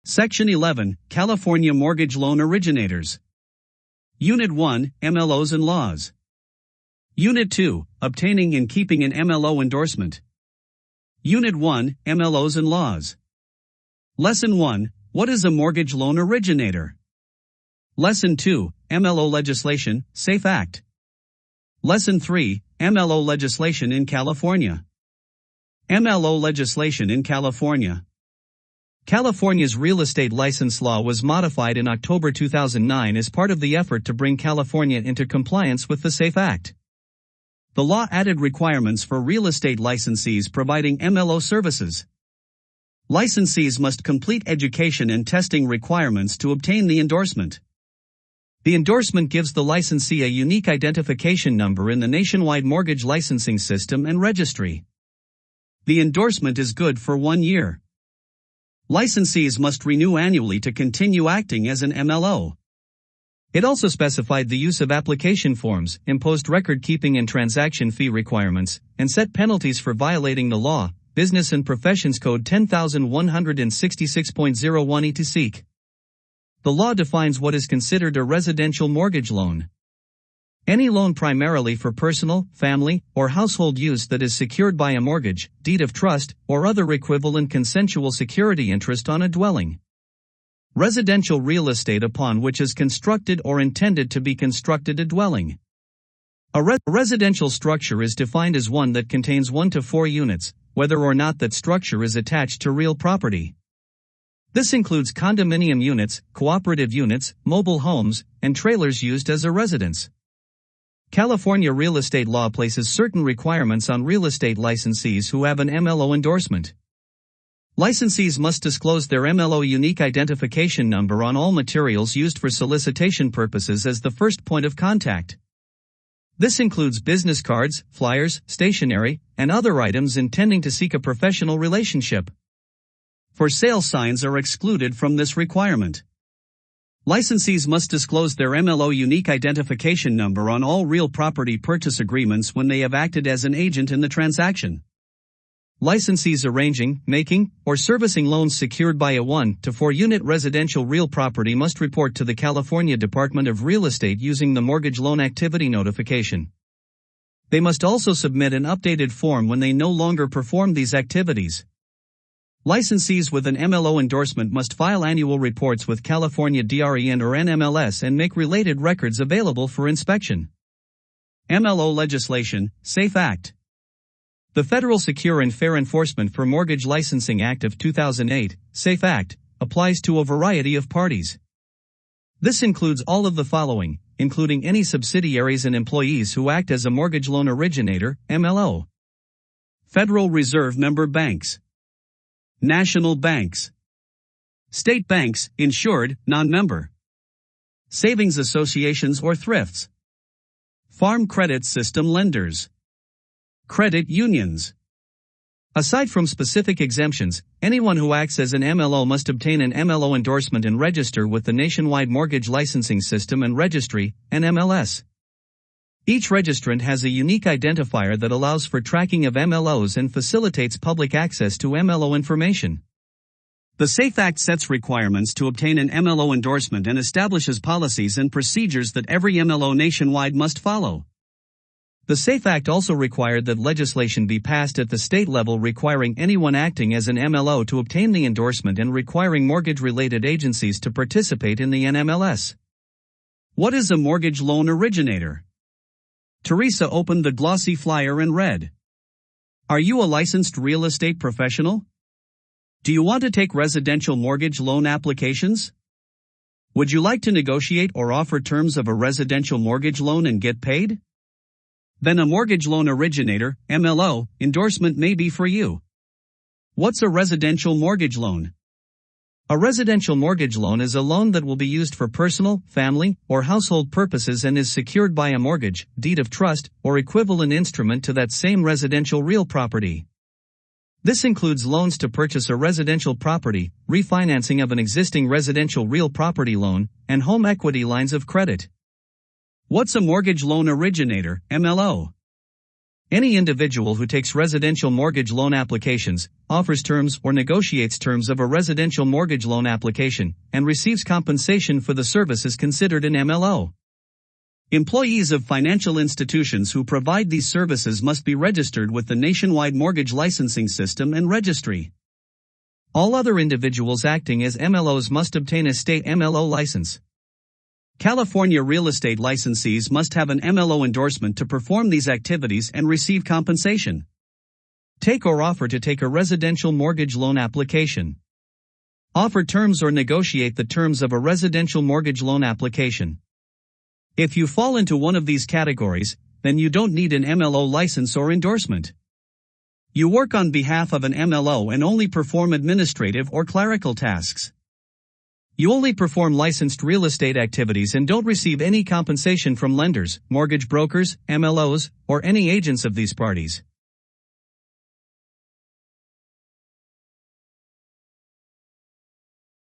Section 11, California Mortgage Loan Originators. Unit 1, MLOs and Laws. Unit 2, Obtaining and Keeping an MLO Endorsement. Unit 1, MLOs and Laws. Lesson 1, What is a mortgage loan originator? Lesson 2, MLO Legislation, SAFE Act. Lesson 3, MLO Legislation in California. MLO Legislation in California. California's real estate license law was modified in October 2009 as part of the effort to bring California into compliance with the SAFE Act. The law added requirements for real estate licensees providing MLO services. Licensees must complete education and testing requirements to obtain the endorsement. The endorsement gives the licensee a unique identification number in the nationwide mortgage licensing system and registry. The endorsement is good for 1 year. Licensees must renew annually to continue acting as an MLO. It also specified the use of application forms, imposed record-keeping and transaction fee requirements, and set penalties for violating the law, Business and Professions Code 10166.01 etc. The law defines what is considered a residential mortgage loan. Any loan primarily for personal, family, or household use that is secured by a mortgage, deed of trust, or other equivalent consensual security interest on a dwelling. Residential real estate upon which is constructed or intended to be constructed a dwelling. A residential structure is defined as one that contains 1 to 4 units, whether or not that structure is attached to real property. This includes condominium units, cooperative units, mobile homes, and trailers used as a residence. California real estate law places certain requirements on real estate licensees who have an MLO endorsement. Licensees must disclose their MLO unique identification number on all materials used for solicitation purposes as the first point of contact. This includes business cards, flyers, stationery, and other items intending to seek a professional relationship. For sale signs are excluded from this requirement. Licensees must disclose their MLO unique identification number on all real property purchase agreements when they have acted as an agent in the transaction. Licensees arranging, making, or servicing loans secured by a 1 to 4 unit residential real property must report to the California Department of Real Estate using the Mortgage Loan Activity Notification. They must also submit an updated form when they no longer perform these activities. Licensees with an MLO endorsement must file annual reports with California DREN or NMLS and make related records available for inspection. MLO Legislation, SAFE Act. The Federal Secure and Fair Enforcement for Mortgage Licensing Act of 2008, SAFE Act, applies to a variety of parties. This includes all of the following, including any subsidiaries and employees who act as a mortgage loan originator, MLO. Federal Reserve member banks. National banks. State banks, insured, non-member. Savings associations or thrifts. Farm credit system lenders. Credit unions. Aside from specific exemptions, anyone who acts as an MLO must obtain an MLO endorsement and register with the Nationwide Mortgage Licensing System and Registry, NMLS. Each registrant has a unique identifier that allows for tracking of MLOs and facilitates public access to MLO information. The SAFE Act sets requirements to obtain an MLO endorsement and establishes policies and procedures that every MLO nationwide must follow. The SAFE Act also required that legislation be passed at the state level requiring anyone acting as an MLO to obtain the endorsement and requiring mortgage-related agencies to participate in the NMLS. What is a mortgage loan originator? Teresa opened the glossy flyer and read. Are you a licensed real estate professional? Do you want to take residential mortgage loan applications? Would you like to negotiate or offer terms of a residential mortgage loan and get paid? Then a mortgage loan originator, MLO, endorsement may be for you. What's a residential mortgage loan? A residential mortgage loan is a loan that will be used for personal, family, or household purposes and is secured by a mortgage, deed of trust, or equivalent instrument to that same residential real property. This includes loans to purchase a residential property, refinancing of an existing residential real property loan, and home equity lines of credit. What's a mortgage loan originator, MLO? Any individual who takes residential mortgage loan applications, offers terms or negotiates terms of a residential mortgage loan application, and receives compensation for the service is considered an MLO. Employees of financial institutions who provide these services must be registered with the Nationwide Mortgage Licensing System and Registry. All other individuals acting as MLOs must obtain a state MLO license. California real estate licensees must have an MLO endorsement to perform these activities and receive compensation. Take or offer to take a residential mortgage loan application. Offer terms or negotiate the terms of a residential mortgage loan application. If you fall into one of these categories, then you don't need an MLO license or endorsement. You work on behalf of an MLO and only perform administrative or clerical tasks. You only perform licensed real estate activities and don't receive any compensation from lenders, mortgage brokers, MLOs, or any agents of these parties.